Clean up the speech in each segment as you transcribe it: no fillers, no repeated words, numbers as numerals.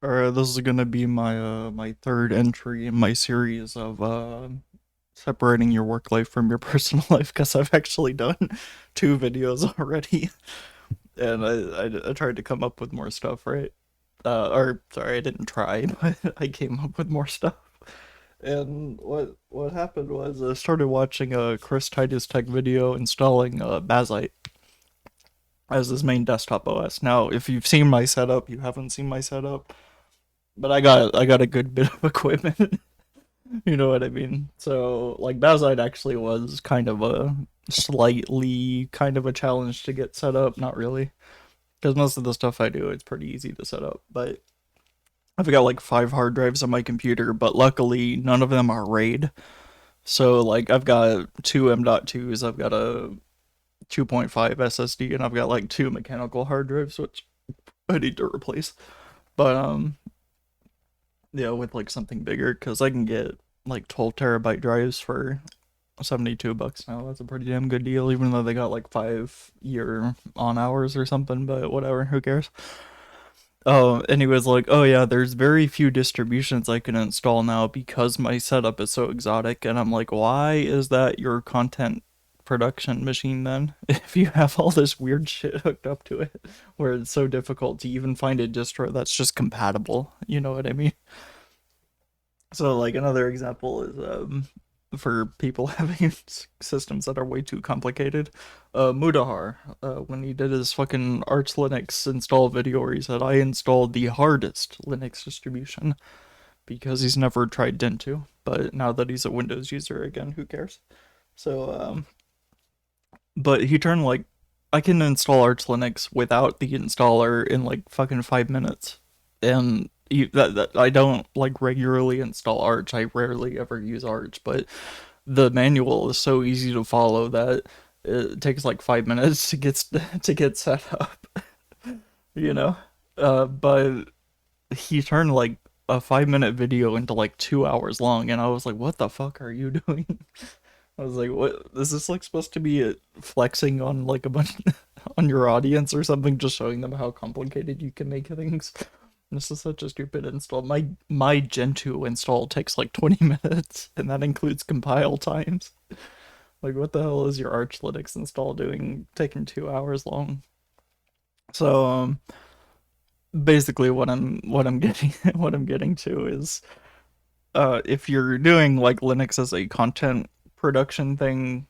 This is gonna be my my third entry in my series of separating your work life from your personal life because I've actually done two videos already, and I tried to come up with more stuff, right? Or sorry, I didn't try, but I came up with more stuff. And what happened was I started watching a Chris Titus Tech video installing Bazite as his main desktop OS. Now, if you've seen my setup, you haven't seen my setup, but I got a good bit of equipment. You know what I mean? So, like, Bazite actually was kind of a slightly kind of a challenge to get set up. Not really, because most of the stuff I do, it's pretty easy to set up. But I've got like five hard drives on my computer, but luckily none of them are RAID. So, like, I've got two M.2s, I've got a 2.5 SSD, and I've got like two mechanical hard drives, which I need to replace. But yeah, with like something bigger, because I can get like 12 terabyte drives for $72 now. That's a pretty damn good deal, even though they got like 5 year on hours or something, but whatever, who cares? Oh, and he was like, oh yeah, there's very few distributions I can install now because my setup is so exotic. And I'm like, why is that your content production machine then? If you have all this weird shit hooked up to it, where it's so difficult to even find a distro that's just compatible, you know what I mean? So like another example is for people having systems that are way too complicated. Mudahar, when he did his fucking Arch Linux install video where he said I installed the hardest Linux distribution because he's never tried Gentoo, but now that he's a Windows user again, who cares? So but he turned like I can install Arch Linux without the installer in like fucking 5 minutes, and that I don't like regularly install Arch. I rarely ever use Arch, but the manual is so easy to follow that it takes like 5 minutes to get to get set up. You know, but he turned like a 5 minute video into like 2 hours long, and I was like, "What the fuck are you doing?" I was like, "What is this like supposed to be flexing on like a bunch on your audience or something, just showing them how complicated you can make things?" This is such a stupid install. My Gentoo install takes like 20 minutes, and that includes compile times. Like, what the hell is your Arch Linux install doing, taking 2 hours long? So, basically, what I'm getting what I'm getting to is, if you're doing like Linux as a content production thing,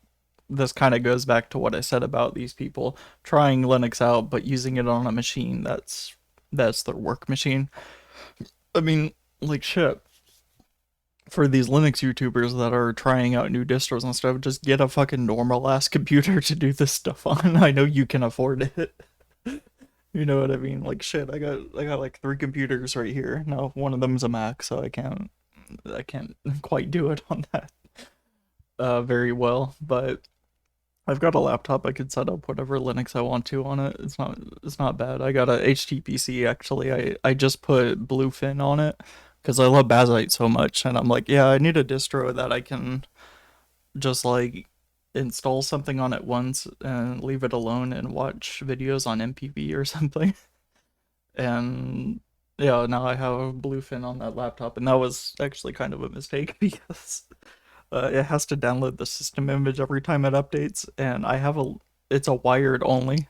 this kind of goes back to what I said about these people trying Linux out but using it on a machine that's their work machine. I mean, like shit. For these Linux YouTubers that are trying out new distros and stuff, just get a fucking normal ass computer to do this stuff on. I know you can afford it. You know what I mean? Like shit, I got like three computers right here. Now one of them's a Mac, so I can't quite do it on that very well, but I've got a laptop. I could set up whatever Linux I want to on it. It's not bad. I got a HTPC actually. I just put Bluefin on it because I love Bazite so much, and I'm like, yeah, I need a distro that I can just like install something on it once and leave it alone and watch videos on MPV or something. And yeah, now I have Bluefin on that laptop, and that was actually kind of a mistake because it has to download the system image every time it updates, and it's a wired only,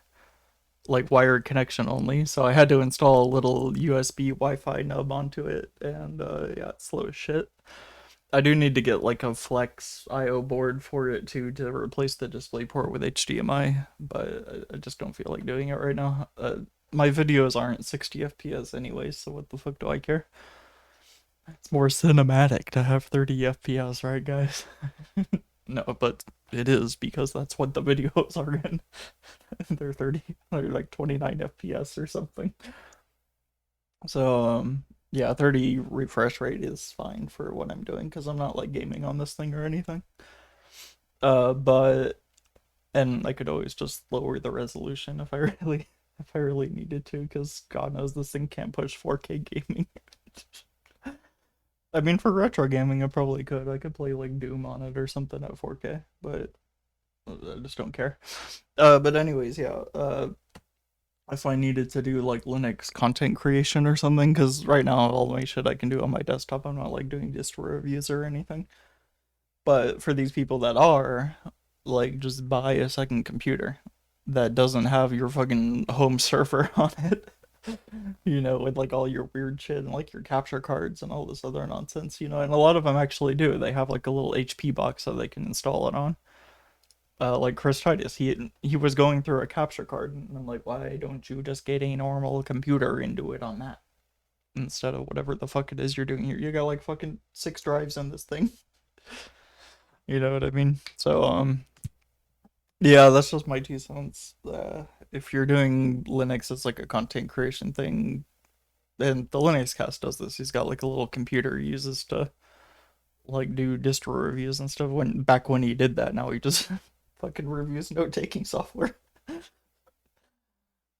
like wired connection only. So I had to install a little USB Wi-Fi nub onto it, and yeah, it's slow as shit. I do need to get like a flex I/O board for it too to replace the display port with HDMI, but I just don't feel like doing it right now. My videos aren't 60 FPS anyway, so what the fuck do I care? It's more cinematic to have 30 FPS, right, guys? No, but it is because that's what the videos are in. They're 30, they're like 29 FPS or something. So, yeah, 30 refresh rate is fine for what I'm doing because I'm not like gaming on this thing or anything. But and I could always just lower the resolution if I really needed to, because God knows this thing can't push 4K gaming. I mean, for retro gaming, I probably could. I could play like Doom on it or something at 4K, but I just don't care. But anyways, yeah. if I needed to do like Linux content creation or something, because right now all my shit I can do on my desktop. I'm not like doing distro reviews or anything. But for these people that are, like, just buy a second computer that doesn't have your fucking home server on it, with like all your weird shit and like your capture cards and all this other nonsense, and a lot of them actually do. They have like a little HP box that they can install it on. Like Chris Titus, he was going through a capture card, and I'm like, why don't you just get a normal computer and do it on that instead of whatever the fuck it is you're doing here? You got like fucking 6 drives in this thing. You know what I mean? So yeah, that's just my 2 cents. If you're doing Linux as like a content creation thing, and the Linux cast does this, he's got like a little computer he uses to like do distro reviews and stuff. When he did that, now he just fucking reviews note taking software.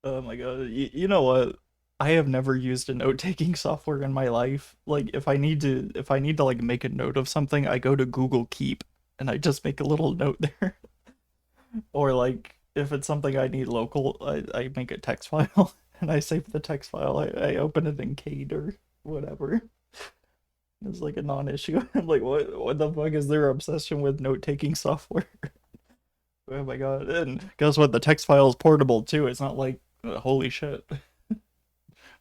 Oh my god, you know what? I have never used a note taking software in my life. Like if I need to like make a note of something, I go to Google Keep and I just make a little note there. Or like if it's something I need local, I make a text file and I save the text file. I open it in Kate or whatever. It's like a non-issue. I'm like, what the fuck is their obsession with note-taking software? Oh my god. And guess what? The text file is portable too. It's not like holy shit.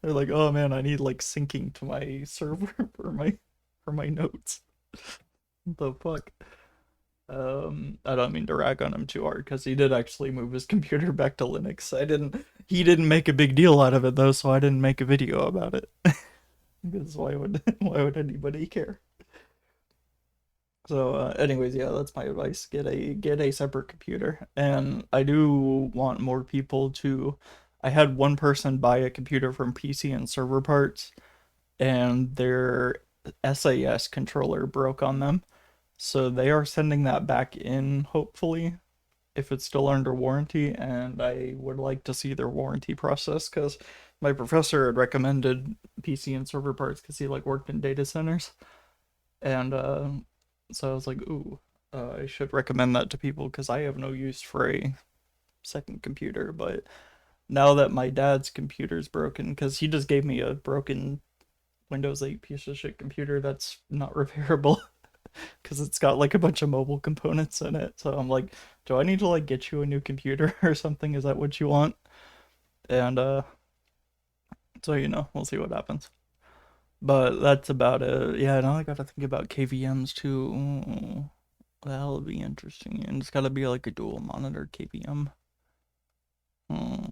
They're like, oh man, I need like syncing to my server for my notes. What the fuck? I don't mean to rag on him too hard because he did actually move his computer back to Linux. He didn't make a big deal out of it though, so I didn't make a video about it. Because why would anybody care? So, anyways, yeah, that's my advice. Get a separate computer, and I do want more people to. I had one person buy a computer from PC and Server Parts, and their SAS controller broke on them. So they are sending that back in, hopefully, if it's still under warranty. And I would like to see their warranty process because my professor had recommended PC and Server Parts because he like worked in data centers, and so I was like, ooh, I should recommend that to people because I have no use for a second computer. But now that my dad's computer's broken, because he just gave me a broken Windows 8 piece of shit computer that's not repairable because it's got like a bunch of mobile components in it. So I'm like, do I need to like get you a new computer or something? Is that what you want? And so we'll see what happens. But that's about it. Yeah, now I gotta think about KVMs too. Ooh, that'll be interesting. And it's gotta be like a dual monitor KVM. Hmm,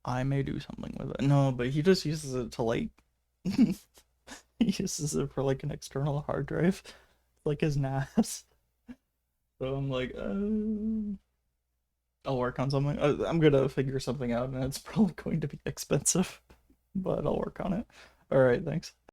I may do something with it. No, but he just uses it to like he uses it for like an external hard drive, like his NAS. So I'm like, I'll work on something. I'm gonna figure something out, and it's probably going to be expensive, but I'll work on it. All right, thanks.